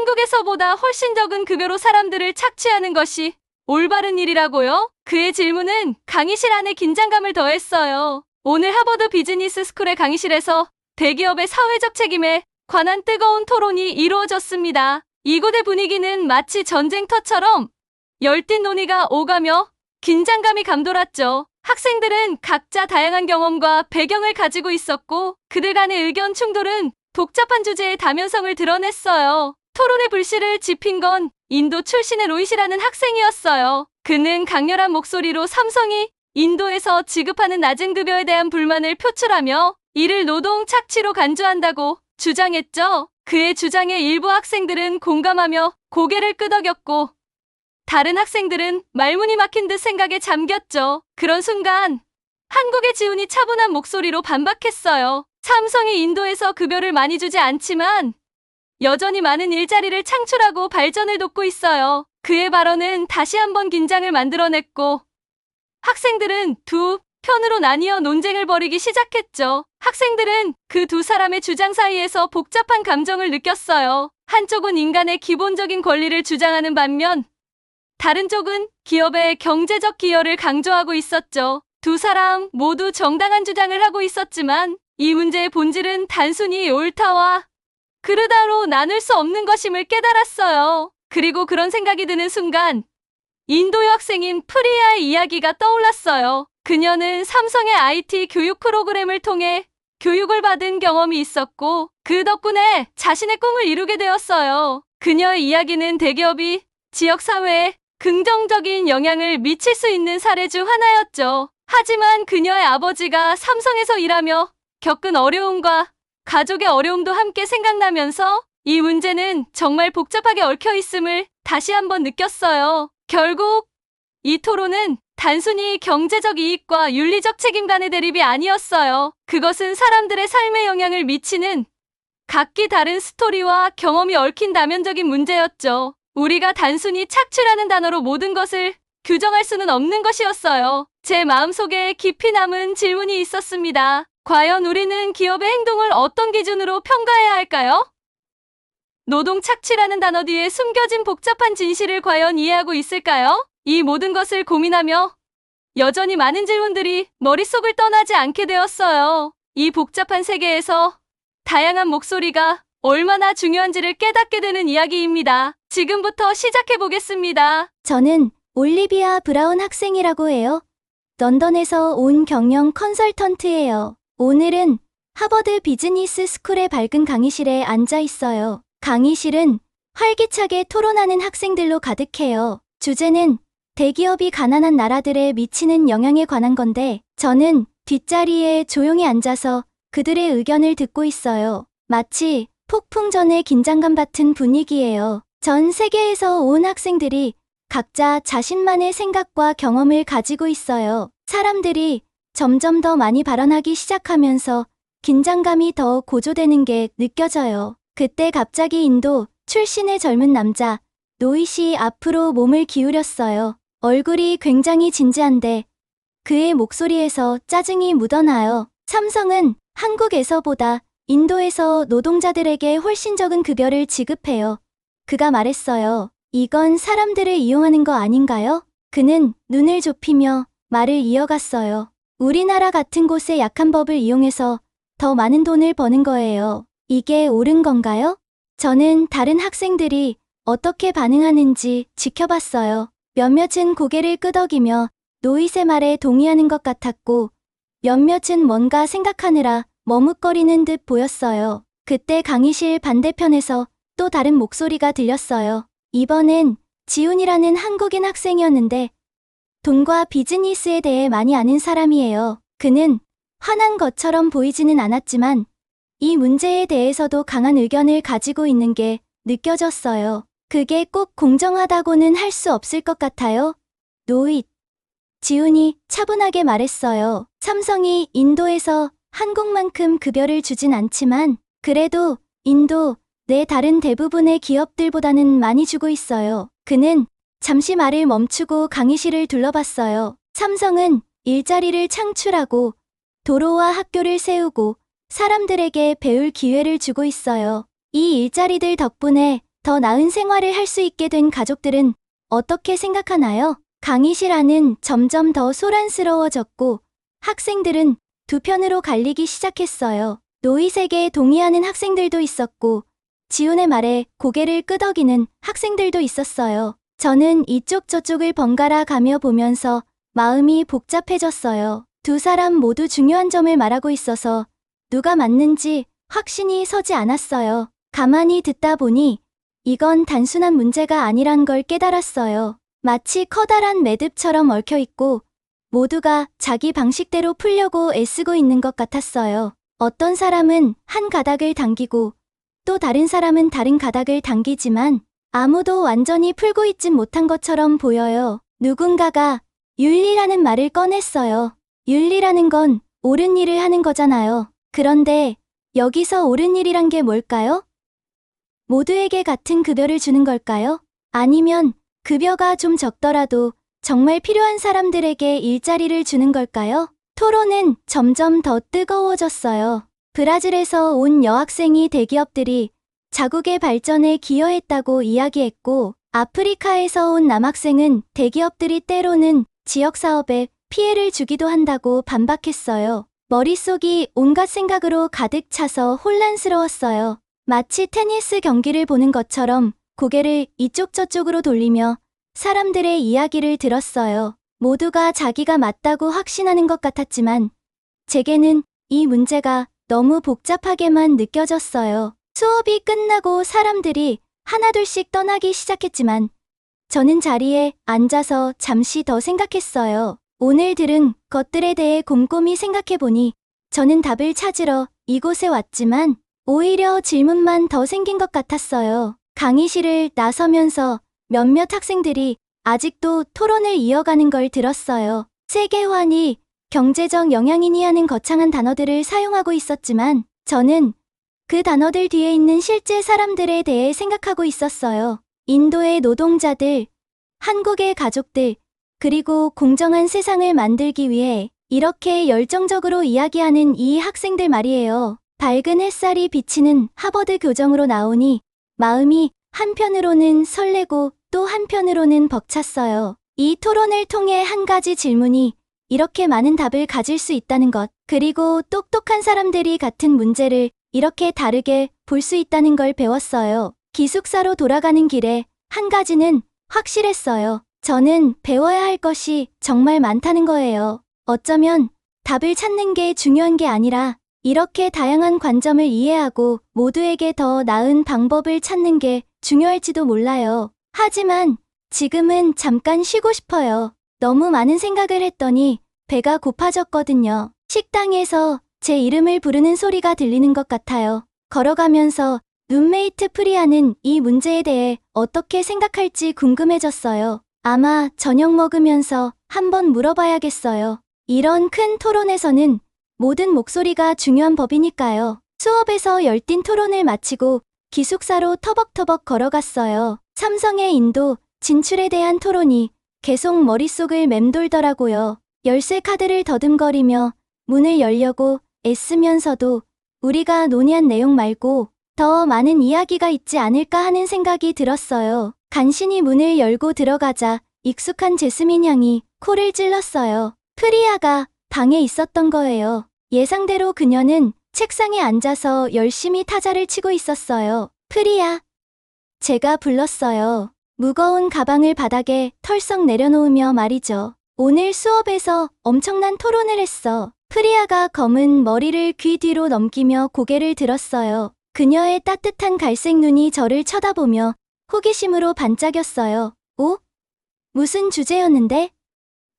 한국에서보다 훨씬 적은 급여로 사람들을 착취하는 것이 올바른 일이라고요? 그의 질문은 강의실 안에 긴장감을 더했어요. 오늘 하버드 비즈니스 스쿨의 강의실에서 대기업의 사회적 책임에 관한 뜨거운 토론이 이루어졌습니다. 이곳의 분위기는 마치 전쟁터처럼 열띤 논의가 오가며 긴장감이 감돌았죠. 학생들은 각자 다양한 경험과 배경을 가지고 있었고 그들 간의 의견 충돌은 복잡한 주제의 다면성을 드러냈어요. 토론의 불씨를 지핀 건 인도 출신의 로이시라는 학생이었어요. 그는 강렬한 목소리로 삼성이 인도에서 지급하는 낮은 급여에 대한 불만을 표출하며 이를 노동 착취로 간주한다고 주장했죠. 그의 주장에 일부 학생들은 공감하며 고개를 끄덕였고 다른 학생들은 말문이 막힌 듯 생각에 잠겼죠. 그런 순간 한국의 지훈이 차분한 목소리로 반박했어요. 삼성이 인도에서 급여를 많이 주지 않지만 여전히 많은 일자리를 창출하고 발전을 돕고 있어요. 그의 발언은 다시 한번 긴장을 만들어냈고 학생들은 두 편으로 나뉘어 논쟁을 벌이기 시작했죠. 학생들은 그 두 사람의 주장 사이에서 복잡한 감정을 느꼈어요. 한쪽은 인간의 기본적인 권리를 주장하는 반면 다른 쪽은 기업의 경제적 기여를 강조하고 있었죠. 두 사람 모두 정당한 주장을 하고 있었지만 이 문제의 본질은 단순히 옳다와 그르다로 나눌 수 없는 것임을 깨달았어요. 그리고 그런 생각이 드는 순간 인도 여학생인 프리아의 이야기가 떠올랐어요. 그녀는 삼성의 IT 교육 프로그램을 통해 교육을 받은 경험이 있었고 그 덕분에 자신의 꿈을 이루게 되었어요. 그녀의 이야기는 대기업이 지역사회에 긍정적인 영향을 미칠 수 있는 사례 중 하나였죠. 하지만 그녀의 아버지가 삼성에서 일하며 겪은 어려움과 가족의 어려움도 함께 생각나면서 이 문제는 정말 복잡하게 얽혀 있음을 다시 한번 느꼈어요. 결국 이 토론은 단순히 경제적 이익과 윤리적 책임 간의 대립이 아니었어요. 그것은 사람들의 삶에 영향을 미치는 각기 다른 스토리와 경험이 얽힌 다면적인 문제였죠. 우리가 단순히 착취라는 단어로 모든 것을 규정할 수는 없는 것이었어요. 제 마음속에 깊이 남은 질문이 있었습니다. 과연 우리는 기업의 행동을 어떤 기준으로 평가해야 할까요? 노동 착취라는 단어 뒤에 숨겨진 복잡한 진실을 과연 이해하고 있을까요? 이 모든 것을 고민하며 여전히 많은 질문들이 머릿속을 떠나지 않게 되었어요. 이 복잡한 세계에서 다양한 목소리가 얼마나 중요한지를 깨닫게 되는 이야기입니다. 지금부터 시작해 보겠습니다. 저는 올리비아 브라운 학생이라고 해요. 런던에서 온 경영 컨설턴트예요. 오늘은 하버드 비즈니스 스쿨의 밝은 강의실에 앉아 있어요. 강의실은 활기차게 토론하는 학생들로 가득해요. 주제는 대기업이 가난한 나라들에 미치는 영향에 관한 건데 저는 뒷자리에 조용히 앉아서 그들의 의견을 듣고 있어요. 마치 폭풍 전의 긴장감 같은 분위기예요. 전 세계에서 온 학생들이 각자 자신만의 생각과 경험을 가지고 있어요. 사람들이 점점 더 많이 발언하기 시작하면서 긴장감이 더 고조되는 게 느껴져요. 그때 갑자기 인도 출신의 젊은 남자 노이시 앞으로 몸을 기울였어요. 얼굴이 굉장히 진지한데 그의 목소리에서 짜증이 묻어나요. 삼성은 한국에서보다 인도에서 노동자들에게 훨씬 적은 급여를 지급해요. 그가 말했어요. 이건 사람들을 이용하는 거 아닌가요? 그는 눈을 좁히며 말을 이어갔어요. 우리나라 같은 곳의 약한 법을 이용해서 더 많은 돈을 버는 거예요. 이게 옳은 건가요? 저는 다른 학생들이 어떻게 반응하는지 지켜봤어요. 몇몇은 고개를 끄덕이며 노이세 말에 동의하는 것 같았고 몇몇은 뭔가 생각하느라 머뭇거리는 듯 보였어요. 그때 강의실 반대편에서 또 다른 목소리가 들렸어요. 이번엔 지훈이라는 한국인 학생이었는데 돈과 비즈니스에 대해 많이 아는 사람이에요. 그는 화난 것처럼 보이지는 않았지만 이 문제에 대해서도 강한 의견을 가지고 있는 게 느껴졌어요. 그게 꼭 공정하다고는 할 수 없을 것 같아요. 노잇. 지훈이 차분하게 말했어요. 삼성이 인도에서 한국만큼 급여를 주진 않지만 그래도 인도 내 다른 대부분의 기업들보다는 많이 주고 있어요. 그는 잠시 말을 멈추고 강의실을 둘러봤어요. 삼성은 일자리를 창출하고 도로와 학교를 세우고 사람들에게 배울 기회를 주고 있어요. 이 일자리들 덕분에 더 나은 생활을 할 수 있게 된 가족들은 어떻게 생각하나요? 강의실 안은 점점 더 소란스러워졌고 학생들은 두 편으로 갈리기 시작했어요. 노이색에 동의하는 학생들도 있었고 지훈의 말에 고개를 끄덕이는 학생들도 있었어요. 저는 이쪽 저쪽을 번갈아 가며 보면서 마음이 복잡해졌어요. 두 사람 모두 중요한 점을 말하고 있어서 누가 맞는지 확신이 서지 않았어요. 가만히 듣다 보니 이건 단순한 문제가 아니란 걸 깨달았어요. 마치 커다란 매듭처럼 얽혀있고 모두가 자기 방식대로 풀려고 애쓰고 있는 것 같았어요. 어떤 사람은 한 가닥을 당기고 또 다른 사람은 다른 가닥을 당기지만 아무도 완전히 풀고 있진 못한 것처럼 보여요. 누군가가 윤리라는 말을 꺼냈어요. 윤리라는 건 옳은 일을 하는 거잖아요. 그런데 여기서 옳은 일이란 게 뭘까요? 모두에게 같은 급여를 주는 걸까요? 아니면 급여가 좀 적더라도 정말 필요한 사람들에게 일자리를 주는 걸까요? 토론은 점점 더 뜨거워졌어요. 브라질에서 온 여학생이 대기업들이 자국의 발전에 기여했다고 이야기했고, 아프리카에서 온 남학생은 대기업들이 때로는 지역사업에 피해를 주기도 한다고 반박했어요. 머릿속이 온갖 생각으로 가득 차서 혼란스러웠어요. 마치 테니스 경기를 보는 것처럼 고개를 이쪽 저쪽으로 돌리며 사람들의 이야기를 들었어요. 모두가 자기가 맞다고 확신하는 것 같았지만 제게는 이 문제가 너무 복잡하게만 느껴졌어요. 수업이 끝나고 사람들이 하나둘씩 떠나기 시작했지만 저는 자리에 앉아서 잠시 더 생각했어요. 오늘 들은 것들에 대해 곰곰이 생각해보니 저는 답을 찾으러 이곳에 왔지만 오히려 질문만 더 생긴 것 같았어요. 강의실을 나서면서 몇몇 학생들이 아직도 토론을 이어가는 걸 들었어요. 세계화니 경제적 영향이니 하는 거창한 단어들을 사용하고 있었지만 저는 그 단어들 뒤에 있는 실제 사람들에 대해 생각하고 있었어요. 인도의 노동자들, 한국의 가족들, 그리고 공정한 세상을 만들기 위해 이렇게 열정적으로 이야기하는 이 학생들 말이에요. 밝은 햇살이 비치는 하버드 교정으로 나오니 마음이 한편으로는 설레고 또 한편으로는 벅찼어요. 이 토론을 통해 한 가지 질문이 이렇게 많은 답을 가질 수 있다는 것, 그리고 똑똑한 사람들이 같은 문제를 이렇게 다르게 볼 수 있다는 걸 배웠어요. 기숙사로 돌아가는 길에 한 가지는 확실했어요. 저는 배워야 할 것이 정말 많다는 거예요. 어쩌면 답을 찾는 게 중요한 게 아니라 이렇게 다양한 관점을 이해하고 모두에게 더 나은 방법을 찾는 게 중요할지도 몰라요. 하지만 지금은 잠깐 쉬고 싶어요. 너무 많은 생각을 했더니 배가 고파졌거든요. 식당에서 제 이름을 부르는 소리가 들리는 것 같아요. 걸어가면서 룸메이트 프리아는 이 문제에 대해 어떻게 생각할지 궁금해졌어요. 아마 저녁 먹으면서 한번 물어봐야겠어요. 이런 큰 토론에서는 모든 목소리가 중요한 법이니까요. 수업에서 열띤 토론을 마치고 기숙사로 터벅터벅 걸어갔어요. 삼성의 인도 진출에 대한 토론이 계속 머릿속을 맴돌더라고요. 열쇠 카드를 더듬거리며 문을 열려고 애쓰면서도 우리가 논의한 내용 말고 더 많은 이야기가 있지 않을까 하는 생각이 들었어요. 간신히 문을 열고 들어가자 익숙한 제스민 향이 코를 찔렀어요. 프리아가 방에 있었던 거예요. 예상대로 그녀는 책상에 앉아서 열심히 타자를 치고 있었어요. 프리아. 제가 불렀어요. 무거운 가방을 바닥에 털썩 내려놓으며 말이죠. 오늘 수업에서 엄청난 토론을 했어. 프리아가 검은 머리를 귀 뒤로 넘기며 고개를 들었어요. 그녀의 따뜻한 갈색 눈이 저를 쳐다보며 호기심으로 반짝였어요. 오? 무슨 주제였는데?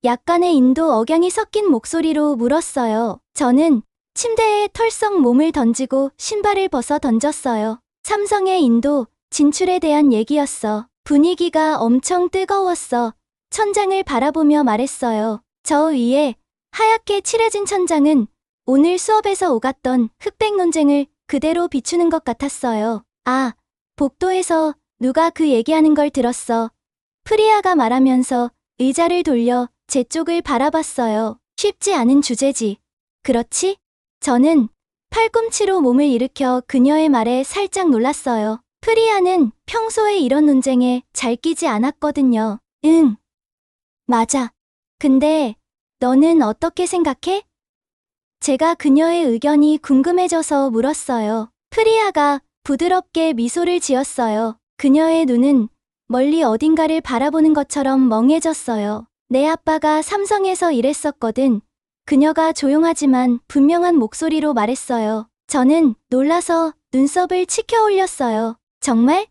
약간의 인도 억양이 섞인 목소리로 물었어요. 저는 침대에 털썩 몸을 던지고 신발을 벗어 던졌어요. 삼성의 인도 진출에 대한 얘기였어. 분위기가 엄청 뜨거웠어. 천장을 바라보며 말했어요. 저 위에 하얗게 칠해진 천장은 오늘 수업에서 오갔던 흑백 논쟁을 그대로 비추는 것 같았어요. 아, 복도에서 누가 그 얘기하는 걸 들었어. 프리아가 말하면서 의자를 돌려 제 쪽을 바라봤어요. 쉽지 않은 주제지. 그렇지? 저는 팔꿈치로 몸을 일으켜 그녀의 말에 살짝 놀랐어요. 프리아는 평소에 이런 논쟁에 잘 끼지 않았거든요. 응, 맞아. 근데 너는 어떻게 생각해? 제가 그녀의 의견이 궁금해져서 물었어요. 프리아가 부드럽게 미소를 지었어요. 그녀의 눈은 멀리 어딘가를 바라보는 것처럼 멍해졌어요. 내 아빠가 삼성에서 일했었거든. 그녀가 조용하지만 분명한 목소리로 말했어요. 저는 놀라서 눈썹을 치켜 올렸어요. 정말?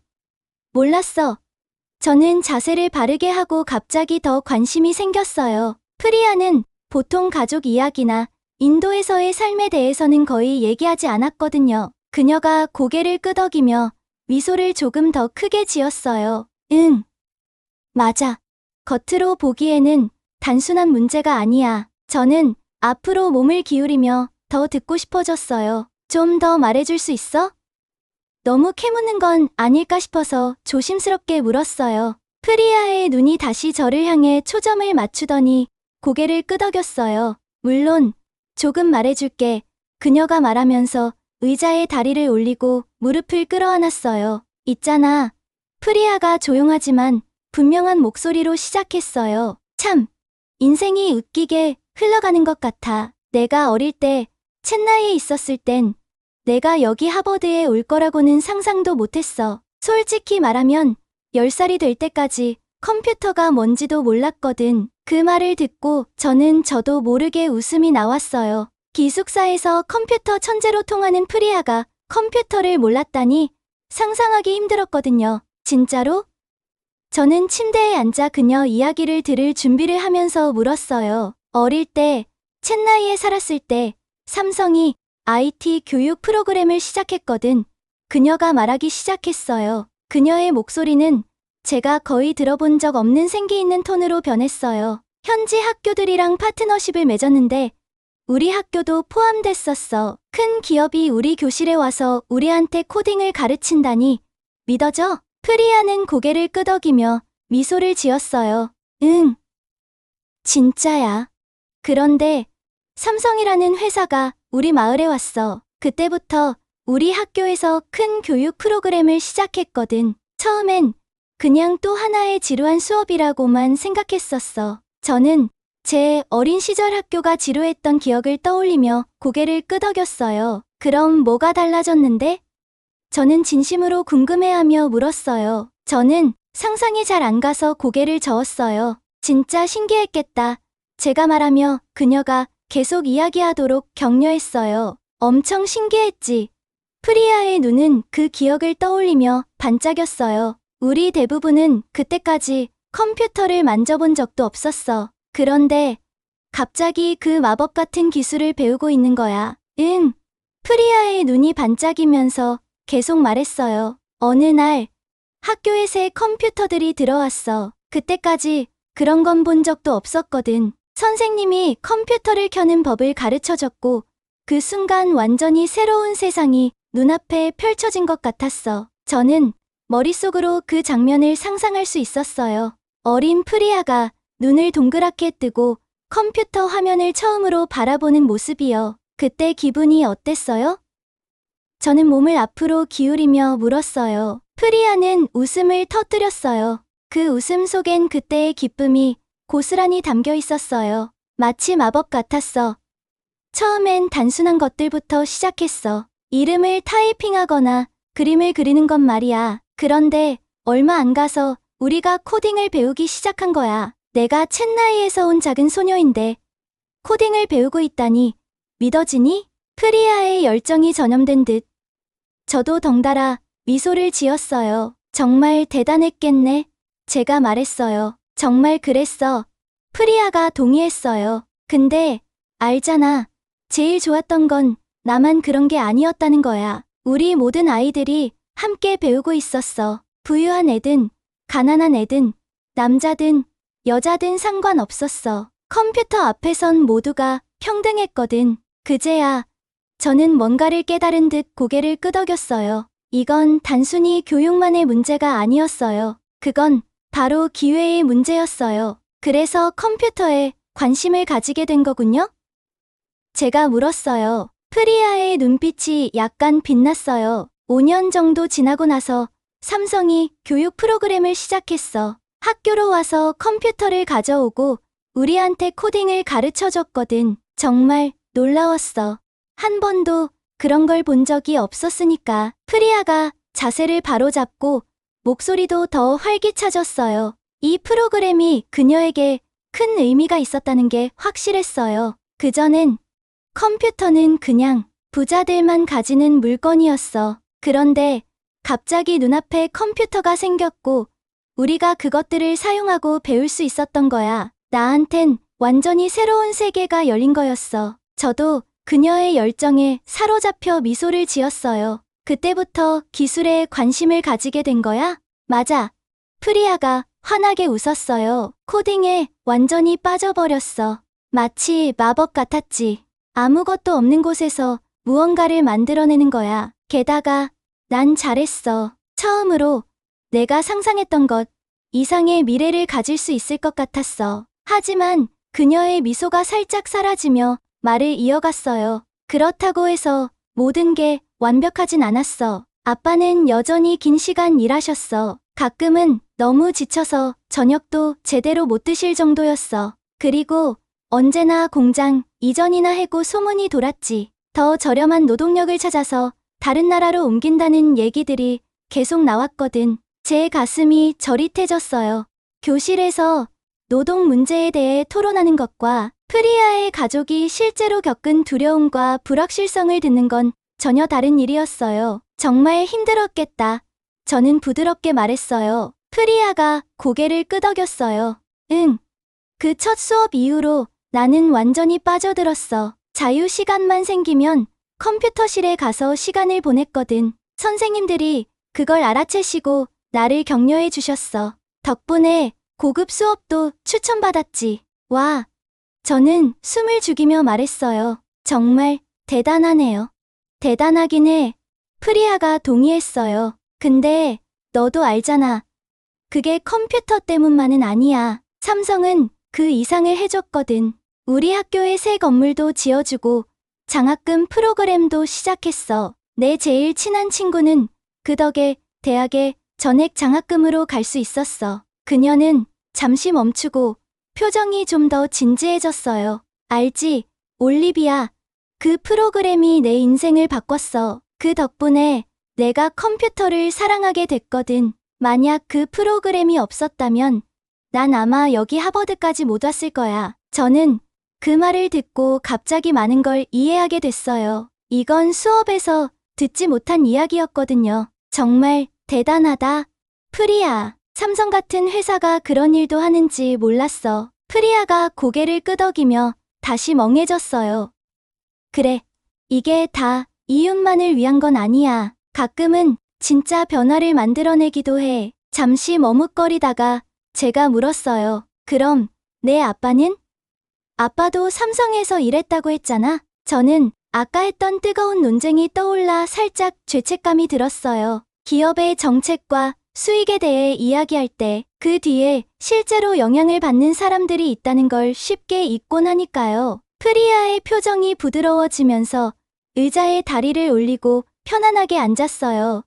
몰랐어. 저는 자세를 바르게 하고 갑자기 더 관심이 생겼어요. 프리아는 보통 가족 이야기나 인도에서의 삶에 대해서는 거의 얘기하지 않았거든요. 그녀가 고개를 끄덕이며 미소를 조금 더 크게 지었어요. 응, 맞아. 겉으로 보기에는 단순한 문제가 아니야. 저는 앞으로 몸을 기울이며 더 듣고 싶어졌어요. 좀 더 말해줄 수 있어? 너무 캐묻는 건 아닐까 싶어서 조심스럽게 물었어요. 프리아의 눈이 다시 저를 향해 초점을 맞추더니 고개를 끄덕였어요. 물론 조금 말해줄게. 그녀가 말하면서 의자에 다리를 올리고 무릎을 끌어안았어요. 있잖아. 프리아가 조용하지만 분명한 목소리로 시작했어요. 참, 인생이 웃기게 흘러가는 것 같아. 내가 어릴 때 첸나이에 있었을 땐 내가 여기 하버드에 올 거라고는 상상도 못했어. 솔직히 말하면 10살이 될 때까지 컴퓨터가 뭔지도 몰랐거든. 그 말을 듣고 저도 모르게 웃음이 나왔어요. 기숙사에서 컴퓨터 천재로 통하는 프리아가 컴퓨터를 몰랐다니 상상하기 힘들었거든요. 진짜로? 저는 침대에 앉아 그녀 이야기를 들을 준비를 하면서 물었어요. 어릴 때 첸나이에 살았을 때 삼성이 IT 교육 프로그램을 시작했거든. 그녀가 말하기 시작했어요. 그녀의 목소리는 제가 거의 들어본 적 없는 생기 있는 톤으로 변했어요. 현지 학교들이랑 파트너십을 맺었는데 우리 학교도 포함됐었어. 큰 기업이 우리 교실에 와서 우리한테 코딩을 가르친다니 믿어져? 프리아는 고개를 끄덕이며 미소를 지었어요. 응, 진짜야. 그런데 삼성이라는 회사가 우리 마을에 왔어. 그때부터 우리 학교에서 큰 교육 프로그램을 시작했거든. 처음엔 그냥 또 하나의 지루한 수업이라고만 생각했었어. 저는 제 어린 시절 학교가 지루했던 기억을 떠올리며 고개를 끄덕였어요. 그럼 뭐가 달라졌는데? 저는 진심으로 궁금해하며 물었어요. 저는 상상이 잘 안 가서 고개를 저었어요. 진짜 신기했겠다. 제가 말하며 그녀가 계속 이야기하도록 격려했어요. 엄청 신기했지. 프리아의 눈은 그 기억을 떠올리며 반짝였어요. 우리 대부분은 그때까지 컴퓨터를 만져본 적도 없었어. 그런데 갑자기 그 마법 같은 기술을 배우고 있는 거야. 응. 프리아의 눈이 반짝이면서 계속 말했어요. 어느 날 학교에 새 컴퓨터들이 들어왔어. 그때까지 그런 건 본 적도 없었거든. 선생님이 컴퓨터를 켜는 법을 가르쳐줬고 그 순간 완전히 새로운 세상이 눈앞에 펼쳐진 것 같았어. 저는 머릿속으로 그 장면을 상상할 수 있었어요. 어린 프리아가 눈을 동그랗게 뜨고 컴퓨터 화면을 처음으로 바라보는 모습이요. 그때 기분이 어땠어요? 저는 몸을 앞으로 기울이며 물었어요. 프리아는 웃음을 터뜨렸어요. 그 웃음 속엔 그때의 기쁨이 고스란히 담겨 있었어요. 마치 마법 같았어. 처음엔 단순한 것들부터 시작했어. 이름을 타이핑하거나 그림을 그리는 건 말이야. 그런데 얼마 안 가서 우리가 코딩을 배우기 시작한 거야. 내가 첸나이에서 온 작은 소녀인데 코딩을 배우고 있다니 믿어지니? 프리아의 열정이 전염된 듯 저도 덩달아 미소를 지었어요. 정말 대단했겠네. 제가 말했어요. 정말 그랬어. 프리아가 동의했어요. 근데 알잖아. 제일 좋았던 건 나만 그런 게 아니었다는 거야. 우리 모든 아이들이 함께 배우고 있었어. 부유한 애든 가난한 애든 남자든 여자든 상관없었어. 컴퓨터 앞에선 모두가 평등했거든. 그제야 저는 뭔가를 깨달은 듯 고개를 끄덕였어요. 이건 단순히 교육만의 문제가 아니었어요. 그건 바로 기회의 문제였어요. 그래서 컴퓨터에 관심을 가지게 된 거군요? 제가 물었어요. 프리아의 눈빛이 약간 빛났어요. 5년 정도 지나고 나서 삼성이 교육 프로그램을 시작했어. 학교로 와서 컴퓨터를 가져오고 우리한테 코딩을 가르쳐 줬거든. 정말 놀라웠어. 한 번도 그런 걸 본 적이 없었으니까. 프리아가 자세를 바로잡고 목소리도 더 활기차졌어요. 이 프로그램이 그녀에게 큰 의미가 있었다는 게 확실했어요. 그전엔 컴퓨터는 그냥 부자들만 가지는 물건이었어. 그런데 갑자기 눈앞에 컴퓨터가 생겼고 우리가 그것들을 사용하고 배울 수 있었던 거야. 나한텐 완전히 새로운 세계가 열린 거였어. 저도 그녀의 열정에 사로잡혀 미소를 지었어요. 그때부터 기술에 관심을 가지게 된 거야? 맞아. 프리아가 환하게 웃었어요. 코딩에 완전히 빠져버렸어. 마치 마법 같았지. 아무것도 없는 곳에서 무언가를 만들어내는 거야. 게다가 난 잘했어. 처음으로 내가 상상했던 것 이상의 미래를 가질 수 있을 것 같았어. 하지만 그녀의 미소가 살짝 사라지며 말을 이어갔어요. 그렇다고 해서 모든 게 완벽하진 않았어. 아빠는 여전히 긴 시간 일하셨어. 가끔은 너무 지쳐서 저녁도 제대로 못 드실 정도였어. 그리고 언제나 공장 이전이나 해고 소문이 돌았지. 더 저렴한 노동력을 찾아서 다른 나라로 옮긴다는 얘기들이 계속 나왔거든. 제 가슴이 저릿해졌어요. 교실에서 노동 문제에 대해 토론하는 것과 프리아의 가족이 실제로 겪은 두려움과 불확실성을 듣는 건 전혀 다른 일이었어요. 정말 힘들었겠다. 저는 부드럽게 말했어요. 프리아가 고개를 끄덕였어요. 응. 그 첫 수업 이후로 나는 완전히 빠져들었어. 자유 시간만 생기면 컴퓨터실에 가서 시간을 보냈거든. 선생님들이 그걸 알아채시고 나를 격려해 주셨어. 덕분에 고급 수업도 추천받았지. 와. 저는 숨을 죽이며 말했어요. 정말 대단하네요. 대단하긴 해. 프리아가 동의했어요. 근데 너도 알잖아. 그게 컴퓨터 때문만은 아니야. 삼성은 그 이상을 해줬거든. 우리 학교에 새 건물도 지어주고 장학금 프로그램도 시작했어. 내 제일 친한 친구는 그 덕에 대학에 전액 장학금으로 갈 수 있었어. 그녀는 잠시 멈추고 표정이 좀 더 진지해졌어요. 알지, 올리비아. 그 프로그램이 내 인생을 바꿨어. 그 덕분에 내가 컴퓨터를 사랑하게 됐거든. 만약 그 프로그램이 없었다면 난 아마 여기 하버드까지 못 왔을 거야. 저는 그 말을 듣고 갑자기 많은 걸 이해하게 됐어요. 이건 수업에서 듣지 못한 이야기였거든요. 정말 대단하다. 프리아. 삼성 같은 회사가 그런 일도 하는지 몰랐어. 프리아가 고개를 끄덕이며 다시 멍해졌어요. 그래. 이게 다 이윤만을 위한 건 아니야. 가끔은 진짜 변화를 만들어내기도 해. 잠시 머뭇거리다가 제가 물었어요. 그럼 내 아빠는? 아빠도 삼성에서 일했다고 했잖아. 저는 아까 했던 뜨거운 논쟁이 떠올라 살짝 죄책감이 들었어요. 기업의 정책과 수익에 대해 이야기할 때 그 뒤에 실제로 영향을 받는 사람들이 있다는 걸 쉽게 잊곤 하니까요. 프리아의 표정이 부드러워지면서 의자에 다리를 올리고 편안하게 앉았어요.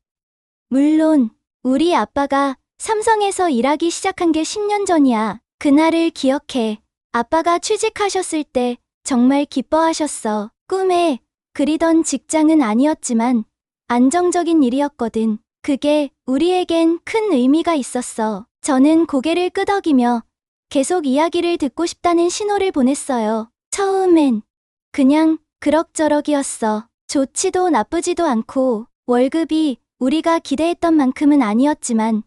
물론 우리 아빠가 삼성에서 일하기 시작한 게 10년 전이야. 그날을 기억해. 아빠가 취직하셨을 때 정말 기뻐하셨어. 꿈에 그리던 직장은 아니었지만 안정적인 일이었거든. 그게 우리에겐 큰 의미가 있었어. 저는 고개를 끄덕이며 계속 이야기를 듣고 싶다는 신호를 보냈어요. 처음엔 그냥 그럭저럭이었어. 좋지도 나쁘지도 않고 월급이 우리가 기대했던 만큼은 아니었지만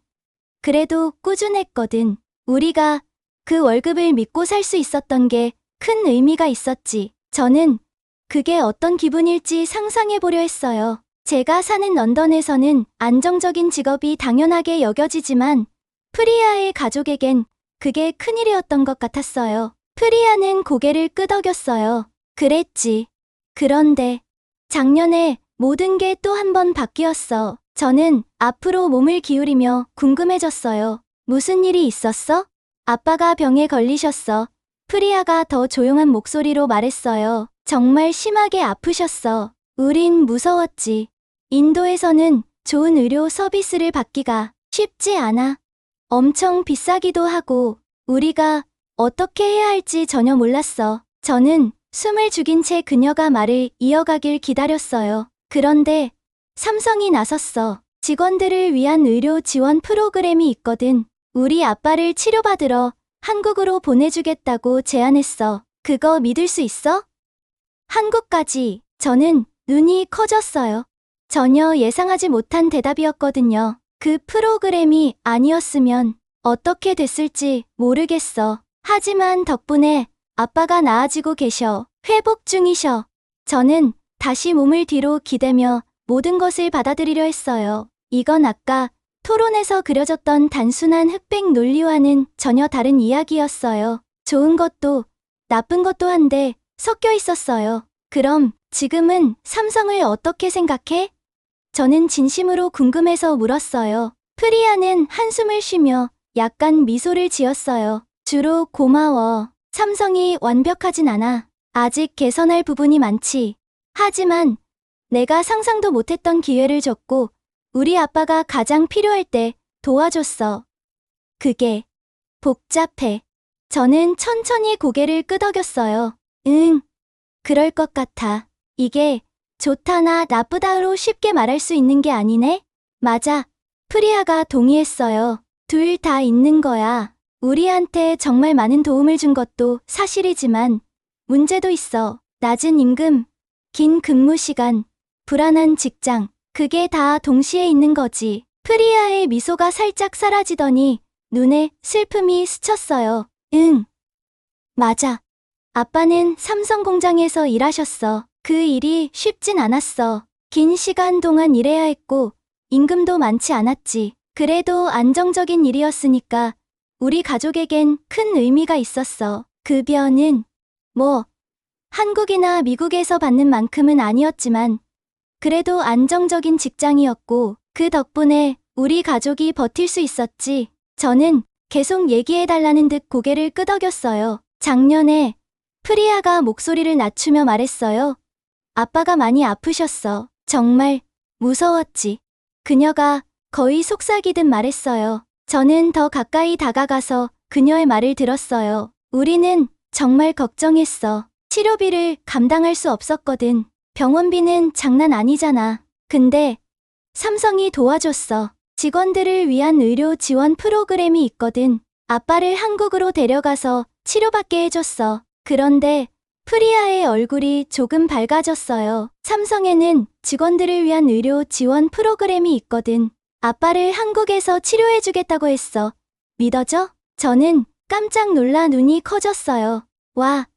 그래도 꾸준했거든. 우리가 그 월급을 믿고 살 수 있었던 게 큰 의미가 있었지. 저는 그게 어떤 기분일지 상상해 보려 했어요. 제가 사는 런던에서는 안정적인 직업이 당연하게 여겨지지만 프리아의 가족에겐 그게 큰일이었던 것 같았어요. 프리아는 고개를 끄덕였어요. 그랬지. 그런데 작년에 모든 게 또 한 번 바뀌었어. 저는 앞으로 몸을 기울이며 궁금해졌어요. 무슨 일이 있었어? 아빠가 병에 걸리셨어. 프리아가 더 조용한 목소리로 말했어요. 정말 심하게 아프셨어. 우린 무서웠지. 인도에서는 좋은 의료 서비스를 받기가 쉽지 않아. 엄청 비싸기도 하고 우리가 어떻게 해야 할지 전혀 몰랐어. 저는 숨을 죽인 채 그녀가 말을 이어가길 기다렸어요. 그런데 삼성이 나섰어. 직원들을 위한 의료 지원 프로그램이 있거든. 우리 아빠를 치료받으러 한국으로 보내주겠다고 제안했어. 그거 믿을 수 있어? 한국까지. 저는 눈이 커졌어요. 전혀 예상하지 못한 대답이었거든요. 그 프로그램이 아니었으면 어떻게 됐을지 모르겠어. 하지만 덕분에 아빠가 나아지고 계셔. 회복 중이셔. 저는 다시 몸을 뒤로 기대며 모든 것을 받아들이려 했어요. 이건 아까 토론에서 그려졌던 단순한 흑백 논리와는 전혀 다른 이야기였어요. 좋은 것도 나쁜 것도 한데 섞여 있었어요. 그럼 지금은 삼성을 어떻게 생각해? 저는 진심으로 궁금해서 물었어요. 프리아는 한숨을 쉬며 약간 미소를 지었어요. 주로 고마워. 삼성이 완벽하진 않아. 아직 개선할 부분이 많지. 하지만 내가 상상도 못했던 기회를 줬고 우리 아빠가 가장 필요할 때 도와줬어. 그게 복잡해. 저는 천천히 고개를 끄덕였어요. 응, 그럴 것 같아. 이게 좋다나 나쁘다로 쉽게 말할 수 있는 게 아니네? 맞아. 프리아가 동의했어요. 둘 다 있는 거야. 우리한테 정말 많은 도움을 준 것도 사실이지만 문제도 있어. 낮은 임금, 긴 근무 시간, 불안한 직장. 그게 다 동시에 있는 거지. 프리아의 미소가 살짝 사라지더니 눈에 슬픔이 스쳤어요. 응, 맞아. 아빠는 삼성 공장에서 일하셨어. 그 일이 쉽진 않았어. 긴 시간 동안 일해야 했고 임금도 많지 않았지. 그래도 안정적인 일이었으니까 우리 가족에겐 큰 의미가 있었어. 급여는 뭐 한국이나 미국에서 받는 만큼은 아니었지만 그래도 안정적인 직장이었고 그 덕분에 우리 가족이 버틸 수 있었지. 저는 계속 얘기해달라는 듯 고개를 끄덕였어요. 작년에 프리아가 목소리를 낮추며 말했어요. 아빠가 많이 아프셨어. 정말 무서웠지. 그녀가 거의 속삭이듯 말했어요. 저는 더 가까이 다가가서 그녀의 말을 들었어요. 우리는 정말 걱정했어. 치료비를 감당할 수 없었거든. 병원비는 장난 아니잖아. 근데 삼성이 도와줬어. 직원들을 위한 의료 지원 프로그램이 있거든. 아빠를 한국으로 데려가서 치료받게 해줬어. 그런데 프리아의 얼굴이 조금 밝아졌어요. 삼성에는 직원들을 위한 의료 지원 프로그램이 있거든. 아빠를 한국에서 치료해주겠다고 했어. 믿어져? 저는 깜짝 놀라 눈이 커졌어요. 와,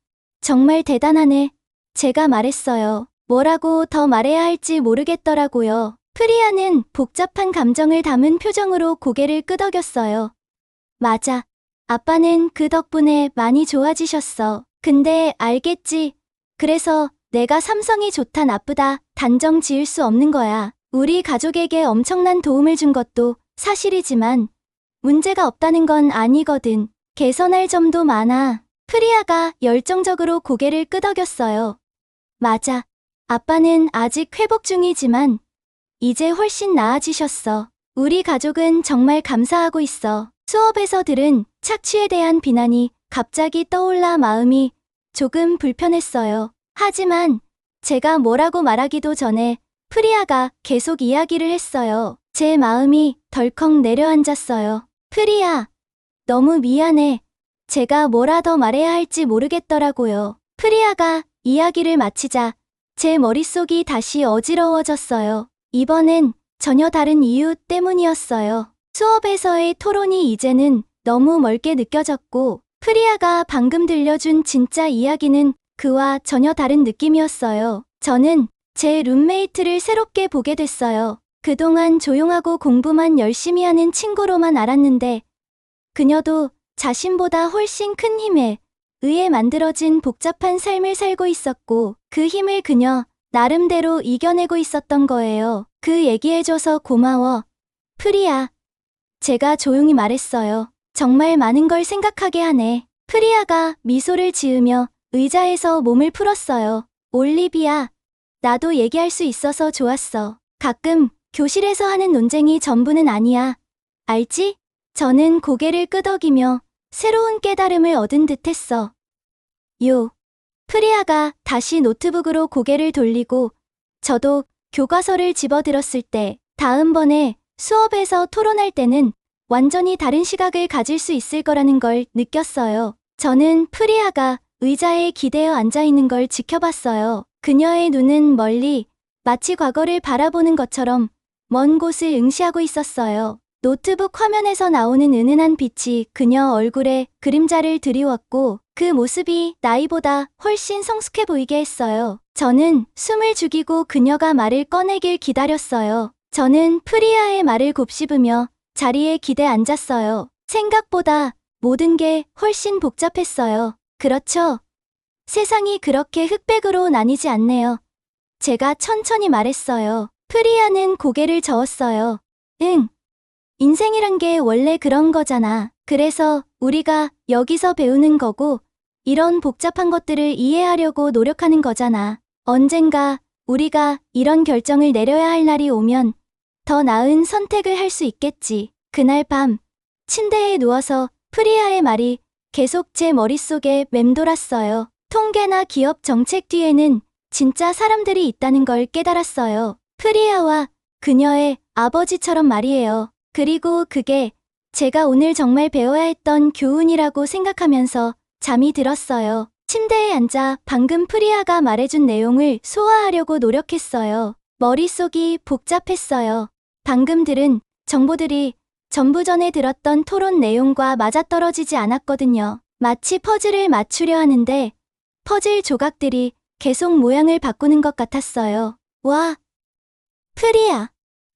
정말 대단하네. 제가 말했어요. 뭐라고 더 말해야 할지 모르겠더라고요. 프리아는 복잡한 감정을 담은 표정으로 고개를 끄덕였어요. 맞아. 아빠는 그 덕분에 많이 좋아지셨어. 근데 알겠지. 그래서 내가 삼성이 좋다 나쁘다 단정 지을 수 없는 거야. 우리 가족에게 엄청난 도움을 준 것도 사실이지만 문제가 없다는 건 아니거든. 개선할 점도 많아. 프리아가 열정적으로 고개를 끄덕였어요. 맞아. 아빠는 아직 회복 중이지만 이제 훨씬 나아지셨어. 우리 가족은 정말 감사하고 있어. 수업에서 들은 착취에 대한 비난이 갑자기 떠올라 마음이 조금 불편했어요. 하지만 제가 뭐라고 말하기도 전에 프리아가 계속 이야기를 했어요. 제 마음이 덜컥 내려앉았어요. 프리아, 너무 미안해. 제가 뭐라 더 말해야 할지 모르겠더라고요. 프리아가 이야기를 마치자 제 머릿속이 다시 어지러워졌어요. 이번엔 전혀 다른 이유 때문이었어요. 수업에서의 토론이 이제는 너무 멀게 느껴졌고 프리아가 방금 들려준 진짜 이야기는 그와 전혀 다른 느낌이었어요. 저는 제 룸메이트를 새롭게 보게 됐어요. 그동안 조용하고 공부만 열심히 하는 친구로만 알았는데 그녀도 자신보다 훨씬 큰 힘에 의해 만들어진 복잡한 삶을 살고 있었고 그 힘을 그녀 나름대로 이겨내고 있었던 거예요. 그 얘기해줘서 고마워. 프리아. 제가 조용히 말했어요. 정말 많은 걸 생각하게 하네. 프리아가 미소를 지으며 의자에서 몸을 풀었어요. 올리비아, 나도 얘기할 수 있어서 좋았어. 가끔 교실에서 하는 논쟁이 전부는 아니야. 알지? 저는 고개를 끄덕이며 새로운 깨달음을 얻은 듯 했어. 프리아가 다시 노트북으로 고개를 돌리고 저도 교과서를 집어들었을 때 다음번에 수업에서 토론할 때는 완전히 다른 시각을 가질 수 있을 거라는 걸 느꼈어요. 저는 프리아가 의자에 기대어 앉아있는 걸 지켜봤어요. 그녀의 눈은 멀리 마치 과거를 바라보는 것처럼 먼 곳을 응시하고 있었어요. 노트북 화면에서 나오는 은은한 빛이 그녀 얼굴에 그림자를 드리웠고 그 모습이 나이보다 훨씬 성숙해 보이게 했어요. 저는 숨을 죽이고 그녀가 말을 꺼내길 기다렸어요. 저는 프리아의 말을 곱씹으며 자리에 기대 앉았어요. 생각보다 모든 게 훨씬 복잡했어요. 그렇죠? 세상이 그렇게 흑백으로 나뉘지 않네요. 제가 천천히 말했어요. 프리아는 고개를 저었어요. 응. 인생이란 게 원래 그런 거잖아. 그래서 우리가 여기서 배우는 거고 이런 복잡한 것들을 이해하려고 노력하는 거잖아. 언젠가 우리가 이런 결정을 내려야 할 날이 오면 더 나은 선택을 할 수 있겠지. 그날 밤 침대에 누워서 프리아의 말이 계속 제 머릿속에 맴돌았어요. 통계나 기업 정책 뒤에는 진짜 사람들이 있다는 걸 깨달았어요. 프리아와 그녀의 아버지처럼 말이에요. 그리고 그게 제가 오늘 정말 배워야 했던 교훈이라고 생각하면서 잠이 들었어요. 침대에 앉아 방금 프리아가 말해준 내용을 소화하려고 노력했어요. 머릿속이 복잡했어요. 방금 들은 정보들이 전부 전에 들었던 토론 내용과 맞아떨어지지 않았거든요. 마치 퍼즐을 맞추려 하는데 퍼즐 조각들이 계속 모양을 바꾸는 것 같았어요. 와, 프리아.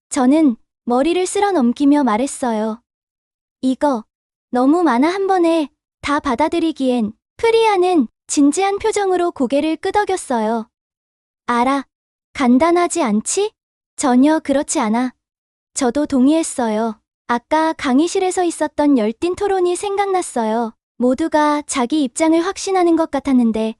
저는 머리를 쓸어 넘기며 말했어요. 이거 너무 많아 한 번에 다 받아들이기엔. 프리아는 진지한 표정으로 고개를 끄덕였어요. 알아. 간단하지 않지? 전혀 그렇지 않아. 저도 동의했어요. 아까 강의실에서 있었던 열띤 토론이 생각났어요. 모두가 자기 입장을 확신하는 것 같았는데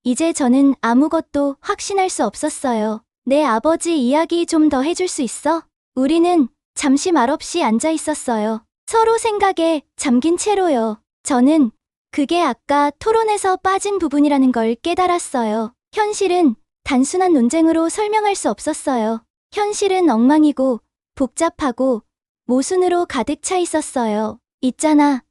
이제 저는 아무것도 확신할 수 없었어요. 내 아버지 이야기 좀 더 해줄 수 있어? 우리는 잠시 말없이 앉아 있었어요. 서로 생각에 잠긴 채로요. 저는 그게 아까 토론에서 빠진 부분이라는 걸 깨달았어요. 현실은 단순한 논쟁으로 설명할 수 없었어요. 현실은 엉망이고 복잡하고 모순으로 가득 차 있었어요. 있잖아.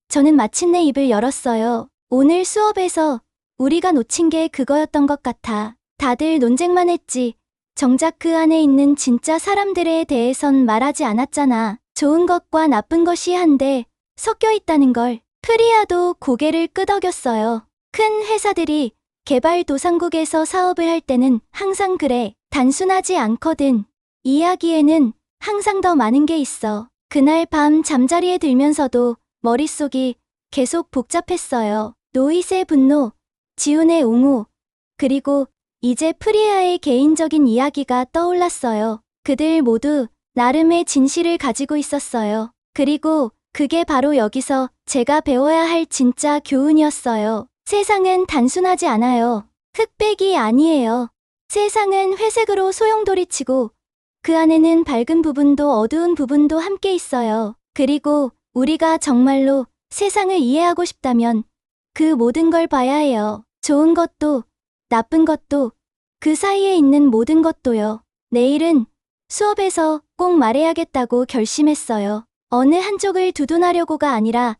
저는 마침내 입을 열었어요. 오늘 수업에서 우리가 놓친 게 그거였던 것 같아. 다들 논쟁만 했지. 정작 그 안에 있는 진짜 사람들에 대해선 말하지 않았잖아. 좋은 것과 나쁜 것이 한데 섞여 있다는 걸. 프리아도 고개를 끄덕였어요. 큰 회사들이 개발도상국에서 사업을 할 때는 항상 그래. 단순하지 않거든. 이야기에는 항상 더 많은 게 있어. 그날 밤 잠자리에 들면서도 머릿속이 계속 복잡했어요. 노잇의 분노, 지훈의 옹호, 그리고 이제 프리아의 개인적인 이야기가 떠올랐어요. 그들 모두 나름의 진실을 가지고 있었어요. 그리고 그게 바로 여기서 제가 배워야 할 진짜 교훈이었어요. 세상은 단순하지 않아요. 흑백이 아니에요. 세상은 회색으로 소용돌이치고 그 안에는 밝은 부분도 어두운 부분도 함께 있어요. 그리고 우리가 정말로 세상을 이해하고 싶다면 그 모든 걸 봐야 해요. 좋은 것도 나쁜 것도 그 사이에 있는 모든 것도요. 내일은 수업에서 꼭 말해야겠다고 결심했어요. 어느 한쪽을 두둔하려고가 아니라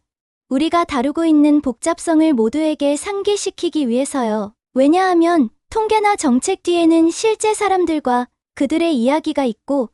우리가 다루고 있는 복잡성을 모두에게 상기시키기 위해서요. 왜냐하면 통계나 정책 뒤에는 실제 사람들과 그들의 이야기가 있고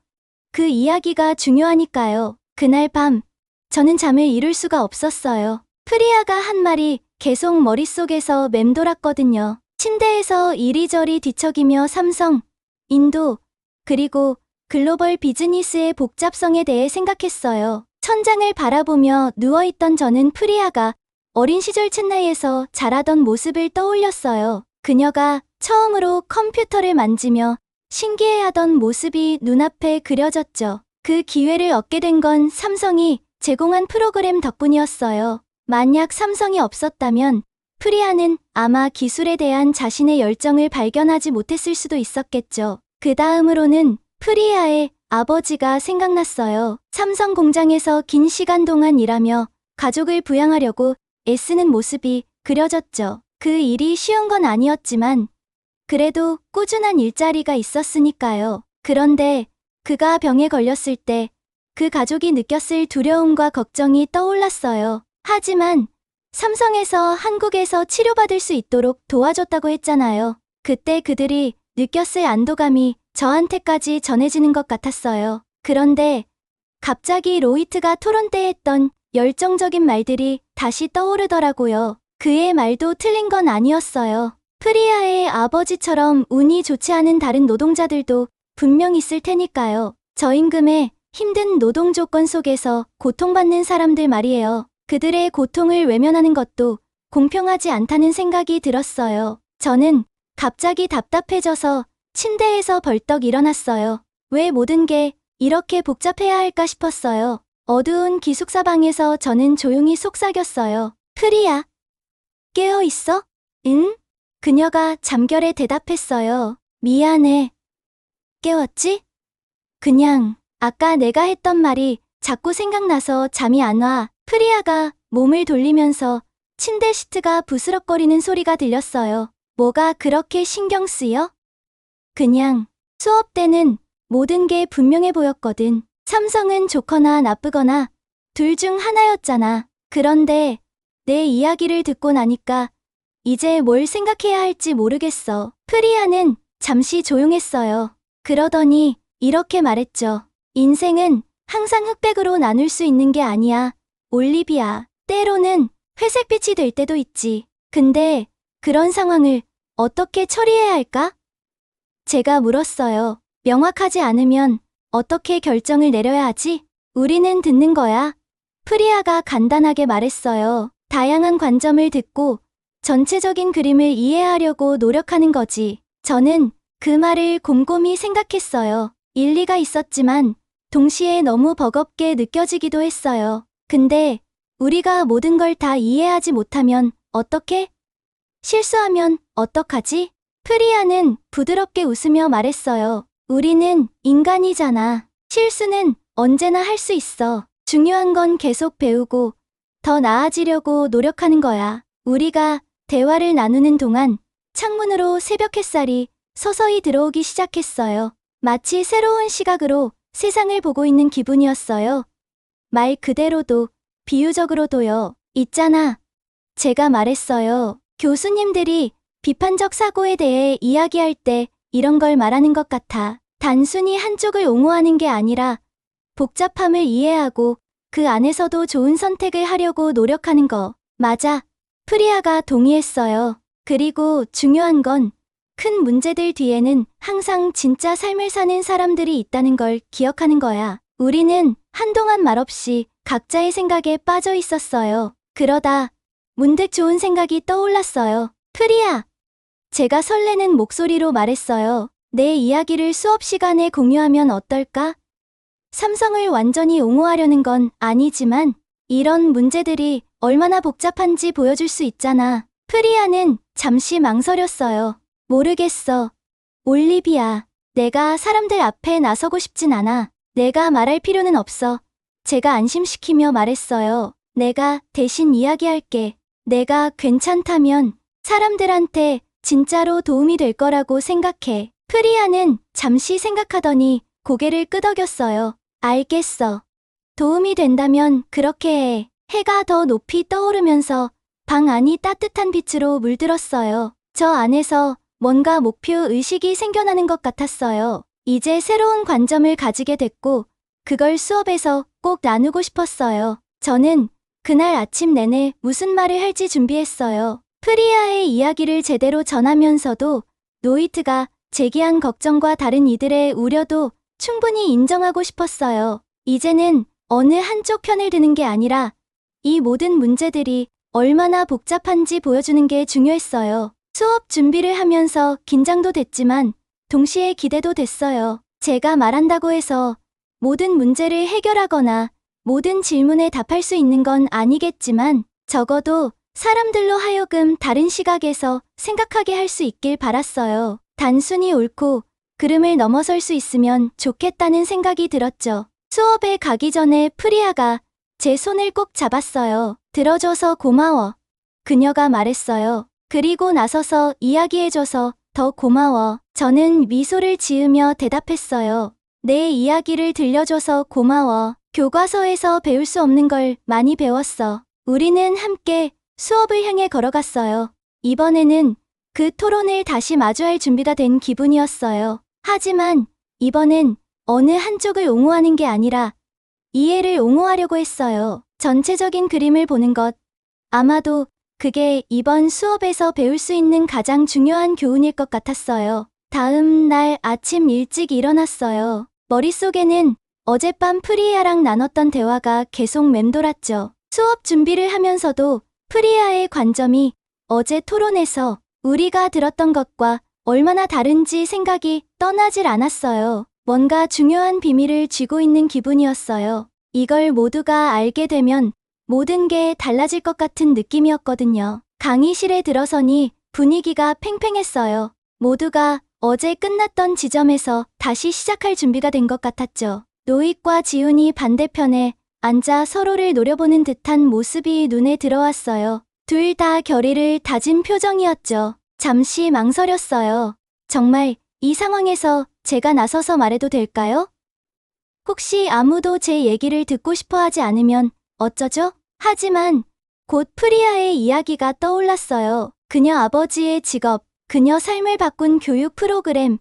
그 이야기가 중요하니까요. 그날 밤 저는 잠을 이룰 수가 없었어요. 프리아가 한 말이 계속 머릿속에서 맴돌았거든요. 침대에서 이리저리 뒤척이며 삼성, 인도, 그리고 글로벌 비즈니스의 복잡성에 대해 생각했어요. 천장을 바라보며 누워있던 저는 프리아가 어린 시절 챗나이에서 자라던 모습을 떠올렸어요. 그녀가 처음으로 컴퓨터를 만지며 신기해하던 모습이 눈앞에 그려졌죠. 그 기회를 얻게 된 건 삼성이 제공한 프로그램 덕분이었어요. 만약 삼성이 없었다면 프리아는 아마 기술에 대한 자신의 열정을 발견하지 못했을 수도 있었겠죠. 그 다음으로는 프리아의 아버지가 생각났어요. 삼성 공장에서 긴 시간 동안 일하며 가족을 부양하려고 애쓰는 모습이 그려졌죠. 그 일이 쉬운 건 아니었지만 그래도 꾸준한 일자리가 있었으니까요. 그런데 그가 병에 걸렸을 때 그 가족이 느꼈을 두려움과 걱정이 떠올랐어요. 하지만 삼성에서 한국에서 치료받을 수 있도록 도와줬다고 했잖아요. 그때 그들이 느꼈을 안도감이 저한테까지 전해지는 것 같았어요. 그런데 갑자기 로이트가 토론 때 했던 열정적인 말들이 다시 떠오르더라고요. 그의 말도 틀린 건 아니었어요. 프리아의 아버지처럼 운이 좋지 않은 다른 노동자들도 분명 있을 테니까요. 저임금의 힘든 노동 조건 속에서 고통받는 사람들 말이에요. 그들의 고통을 외면하는 것도 공평하지 않다는 생각이 들었어요. 저는 갑자기 답답해져서 침대에서 벌떡 일어났어요. 왜 모든 게 이렇게 복잡해야 할까 싶었어요. 어두운 기숙사 방에서 저는 조용히 속삭였어요. 프리야, 깨어 있어? 응? 그녀가 잠결에 대답했어요. 미안해. 깨웠지? 그냥 아까 내가 했던 말이 자꾸 생각나서 잠이 안 와. 프리아가 몸을 돌리면서 침대 시트가 부스럭거리는 소리가 들렸어요. 뭐가 그렇게 신경 쓰여? 그냥 수업 때는 모든 게 분명해 보였거든. 삼성은 좋거나 나쁘거나 둘 중 하나였잖아. 그런데 내 이야기를 듣고 나니까 이제 뭘 생각해야 할지 모르겠어. 프리아는 잠시 조용했어요. 그러더니 이렇게 말했죠. 인생은 항상 흑백으로 나눌 수 있는 게 아니야. 올리비아, 때로는 회색빛이 될 때도 있지. 근데 그런 상황을 어떻게 처리해야 할까? 제가 물었어요. 명확하지 않으면 어떻게 결정을 내려야 하지? 우리는 듣는 거야. 프리아가 간단하게 말했어요. 다양한 관점을 듣고 전체적인 그림을 이해하려고 노력하는 거지. 저는 그 말을 곰곰이 생각했어요. 일리가 있었지만 동시에 너무 버겁게 느껴지기도 했어요. 근데 우리가 모든 걸 다 이해하지 못하면 어떡해? 실수하면 어떡하지? 프리아는 부드럽게 웃으며 말했어요. 우리는 인간이잖아. 실수는 언제나 할 수 있어. 중요한 건 계속 배우고 더 나아지려고 노력하는 거야. 우리가 대화를 나누는 동안 창문으로 새벽 햇살이 서서히 들어오기 시작했어요. 마치 새로운 시각으로 세상을 보고 있는 기분이었어요. 말 그대로도 비유적으로도요. 있잖아. 제가 말했어요. 교수님들이 비판적 사고에 대해 이야기할 때 이런 걸 말하는 것 같아. 단순히 한쪽을 옹호하는 게 아니라 복잡함을 이해하고 그 안에서도 좋은 선택을 하려고 노력하는 거. 맞아. 프리아가 동의했어요. 그리고 중요한 건 큰 문제들 뒤에는 항상 진짜 삶을 사는 사람들이 있다는 걸 기억하는 거야. 우리는 한동안 말없이 각자의 생각에 빠져 있었어요. 그러다 문득 좋은 생각이 떠올랐어요. 프리아. 제가 설레는 목소리로 말했어요. 내 이야기를 수업 시간에 공유하면 어떨까? 삼성을 완전히 옹호하려는 건 아니지만 이런 문제들이 얼마나 복잡한지 보여줄 수 있잖아. 프리아는 잠시 망설였어요. 모르겠어. 올리비아, 내가 사람들 앞에 나서고 싶진 않아. 내가 말할 필요는 없어. 제가 안심시키며 말했어요. 내가 대신 이야기할게. 내가 괜찮다면 사람들한테 진짜로 도움이 될 거라고 생각해. 프리아는 잠시 생각하더니 고개를 끄덕였어요. 알겠어. 도움이 된다면 그렇게 해. 해가 더 높이 떠오르면서 방 안이 따뜻한 빛으로 물들었어요. 저 안에서 뭔가 목표 의식이 생겨나는 것 같았어요. 이제 새로운 관점을 가지게 됐고 그걸 수업에서 꼭 나누고 싶었어요. 저는 그날 아침 내내 무슨 말을 할지 준비했어요. 프리아의 이야기를 제대로 전하면서도 노이트가 제기한 걱정과 다른 이들의 우려도 충분히 인정하고 싶었어요. 이제는 어느 한쪽 편을 드는 게 아니라 이 모든 문제들이 얼마나 복잡한지 보여주는 게 중요했어요. 수업 준비를 하면서 긴장도 됐지만 동시에 기대도 됐어요. 제가 말한다고 해서 모든 문제를 해결하거나 모든 질문에 답할 수 있는 건 아니겠지만 적어도 사람들로 하여금 다른 시각에서 생각하게 할 수 있길 바랐어요. 단순히 옳고 그름을 넘어설 수 있으면 좋겠다는 생각이 들었죠. 수업에 가기 전에 프리아가 제 손을 꼭 잡았어요. 들어줘서 고마워. 그녀가 말했어요. 그리고 나서서 이야기해줘서 더 고마워. 저는 미소를 지으며 대답했어요. 내 이야기를 들려줘서 고마워. 교과서에서 배울 수 없는 걸 많이 배웠어. 우리는 함께 수업을 향해 걸어갔어요. 이번에는 그 토론을 다시 마주할 준비가 된 기분이었어요. 하지만 이번엔 어느 한쪽을 옹호하는 게 아니라 이해를 옹호하려고 했어요. 전체적인 그림을 보는 것. 아마도 그게 이번 수업에서 배울 수 있는 가장 중요한 교훈일 것 같았어요. 다음 날 아침 일찍 일어났어요. 머릿속에는 어젯밤 프리아랑 나눴던 대화가 계속 맴돌았죠. 수업 준비를 하면서도 프리아의 관점이 어제 토론에서 우리가 들었던 것과 얼마나 다른지 생각이 떠나질 않았어요. 뭔가 중요한 비밀을 쥐고 있는 기분이었어요. 이걸 모두가 알게 되면 모든 게 달라질 것 같은 느낌이었거든요. 강의실에 들어서니 분위기가 팽팽했어요. 모두가 어제 끝났던 지점에서 다시 시작할 준비가 된 것 같았죠. 로익과 지훈이 반대편에 앉아 서로를 노려보는 듯한 모습이 눈에 들어왔어요. 둘 다 결의를 다진 표정이었죠. 잠시 망설였어요. 정말 이 상황에서 제가 나서서 말해도 될까요? 혹시 아무도 제 얘기를 듣고 싶어 하지 않으면 어쩌죠? 하지만 곧 프리아의 이야기가 떠올랐어요. 그녀 아버지의 직업, 그녀 삶을 바꾼 교육 프로그램,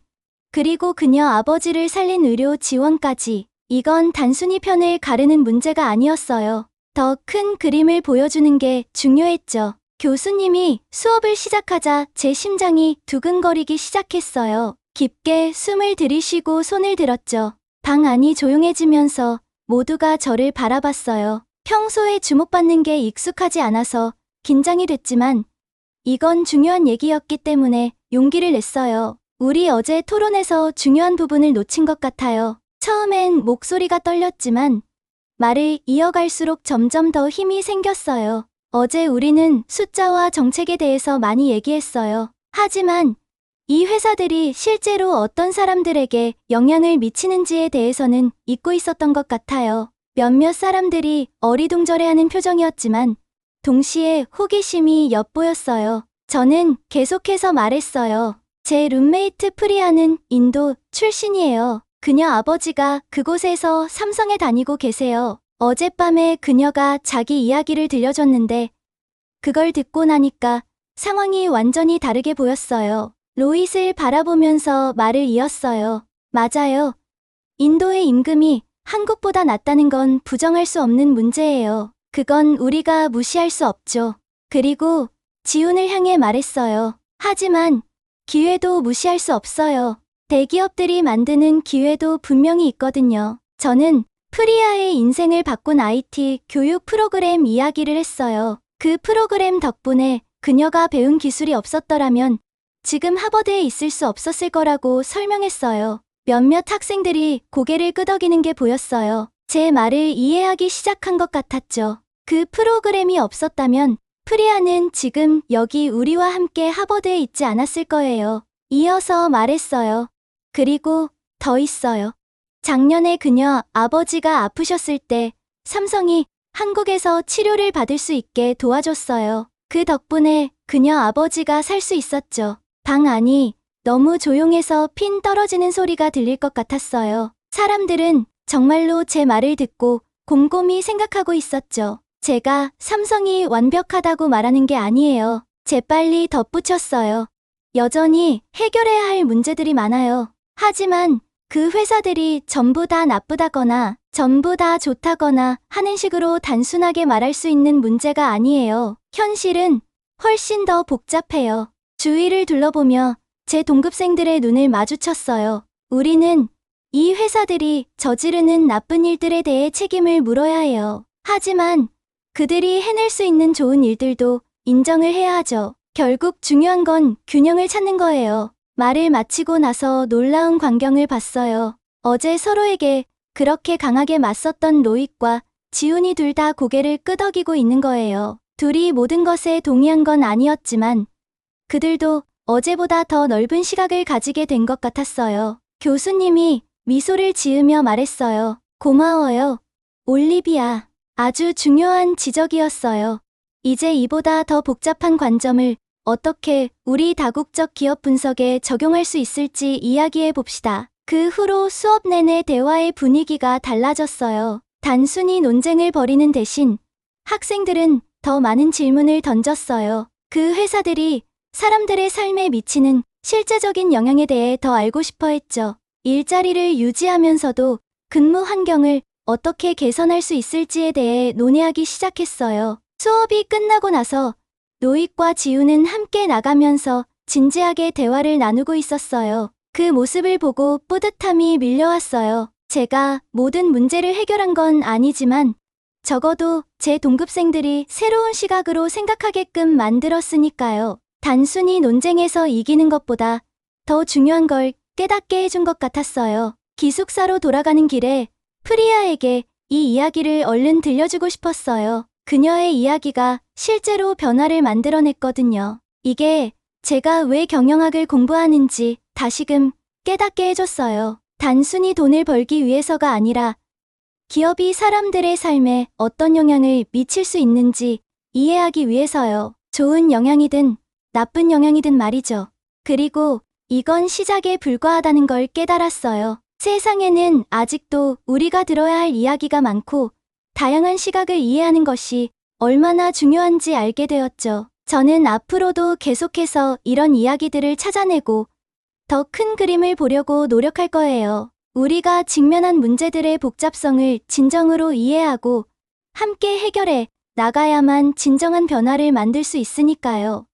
그리고 그녀 아버지를 살린 의료 지원까지. 이건 단순히 편을 가르는 문제가 아니었어요. 더 큰 그림을 보여주는 게 중요했죠. 교수님이 수업을 시작하자 제 심장이 두근거리기 시작했어요. 깊게 숨을 들이쉬고 손을 들었죠. 방 안이 조용해지면서 모두가 저를 바라봤어요. 평소에 주목받는 게 익숙하지 않아서 긴장이 됐지만 이건 중요한 얘기였기 때문에 용기를 냈어요. 우리 어제 토론에서 중요한 부분을 놓친 것 같아요. 처음엔 목소리가 떨렸지만 말을 이어갈수록 점점 더 힘이 생겼어요. 어제 우리는 숫자와 정책에 대해서 많이 얘기했어요. 하지만 이 회사들이 실제로 어떤 사람들에게 영향을 미치는지에 대해서는 잊고 있었던 것 같아요. 몇몇 사람들이 어리둥절해하는 표정이었지만 동시에 호기심이 엿보였어요. 저는 계속해서 말했어요. 제 룸메이트 프리아는 인도 출신이에요. 그녀 아버지가 그곳에서 삼성에 다니고 계세요. 어젯밤에 그녀가 자기 이야기를 들려줬는데 그걸 듣고 나니까 상황이 완전히 다르게 보였어요. 로잇을 바라보면서 말을 이었어요. 맞아요. 인도의 임금이 한국보다 낮다는 건 부정할 수 없는 문제예요. 그건 우리가 무시할 수 없죠. 그리고 지훈을 향해 말했어요. 하지만 기회도 무시할 수 없어요. 대기업들이 만드는 기회도 분명히 있거든요. 저는 프리아의 인생을 바꾼 IT 교육 프로그램 이야기를 했어요. 그 프로그램 덕분에 그녀가 배운 기술이 없었더라면 지금 하버드에 있을 수 없었을 거라고 설명했어요. 몇몇 학생들이 고개를 끄덕이는 게 보였어요. 제 말을 이해하기 시작한 것 같았죠. 그 프로그램이 없었다면 프리아는 지금 여기 우리와 함께 하버드에 있지 않았을 거예요. 이어서 말했어요. 그리고 더 있어요. 작년에 그녀 아버지가 아프셨을 때 삼성이 한국에서 치료를 받을 수 있게 도와줬어요. 그 덕분에 그녀 아버지가 살 수 있었죠. 방 안이 너무 조용해서 핀 떨어지는 소리가 들릴 것 같았어요. 사람들은 정말로 제 말을 듣고 곰곰이 생각하고 있었죠. 제가 삼성이 완벽하다고 말하는 게 아니에요. 재빨리 덧붙였어요. 여전히 해결해야 할 문제들이 많아요. 하지만 그 회사들이 전부 다 나쁘다거나 전부 다 좋다거나 하는 식으로 단순하게 말할 수 있는 문제가 아니에요. 현실은 훨씬 더 복잡해요. 주위를 둘러보며 제 동급생들의 눈을 마주쳤어요. 우리는 이 회사들이 저지르는 나쁜 일들에 대해 책임을 물어야 해요. 하지만 그들이 해낼 수 있는 좋은 일들도 인정을 해야 하죠. 결국 중요한 건 균형을 찾는 거예요. 말을 마치고 나서 놀라운 광경을 봤어요. 어제 서로에게 그렇게 강하게 맞섰던 로익과 지훈이 둘 다 고개를 끄덕이고 있는 거예요. 둘이 모든 것에 동의한 건 아니었지만 그들도 어제보다 더 넓은 시각을 가지게 된 것 같았어요. 교수님이 미소를 지으며 말했어요. 고마워요. 올리비아. 아주 중요한 지적이었어요. 이제 이보다 더 복잡한 관점을 어떻게 우리 다국적 기업 분석에 적용할 수 있을지 이야기해 봅시다. 그 후로 수업 내내 대화의 분위기가 달라졌어요. 단순히 논쟁을 벌이는 대신 학생들은 더 많은 질문을 던졌어요. 그 회사들이 사람들의 삶에 미치는 실제적인 영향에 대해 더 알고 싶어 했죠. 일자리를 유지하면서도 근무 환경을 어떻게 개선할 수 있을지에 대해 논의하기 시작했어요. 수업이 끝나고 나서 노익과 지우는 함께 나가면서 진지하게 대화를 나누고 있었어요. 그 모습을 보고 뿌듯함이 밀려왔어요. 제가 모든 문제를 해결한 건 아니지만 적어도 제 동급생들이 새로운 시각으로 생각하게끔 만들었으니까요. 단순히 논쟁에서 이기는 것보다 더 중요한 걸 깨닫게 해준 것 같았어요. 기숙사로 돌아가는 길에 프리아에게 이 이야기를 얼른 들려주고 싶었어요. 그녀의 이야기가 실제로 변화를 만들어냈거든요. 이게 제가 왜 경영학을 공부하는지 다시금 깨닫게 해줬어요. 단순히 돈을 벌기 위해서가 아니라 기업이 사람들의 삶에 어떤 영향을 미칠 수 있는지 이해하기 위해서요. 좋은 영향이든 나쁜 영향이든 말이죠. 그리고 이건 시작에 불과하다는 걸 깨달았어요. 세상에는 아직도 우리가 들어야 할 이야기가 많고 다양한 시각을 이해하는 것이 얼마나 중요한지 알게 되었죠. 저는 앞으로도 계속해서 이런 이야기들을 찾아내고 더 큰 그림을 보려고 노력할 거예요. 우리가 직면한 문제들의 복잡성을 진정으로 이해하고 함께 해결해 나가야만 진정한 변화를 만들 수 있으니까요.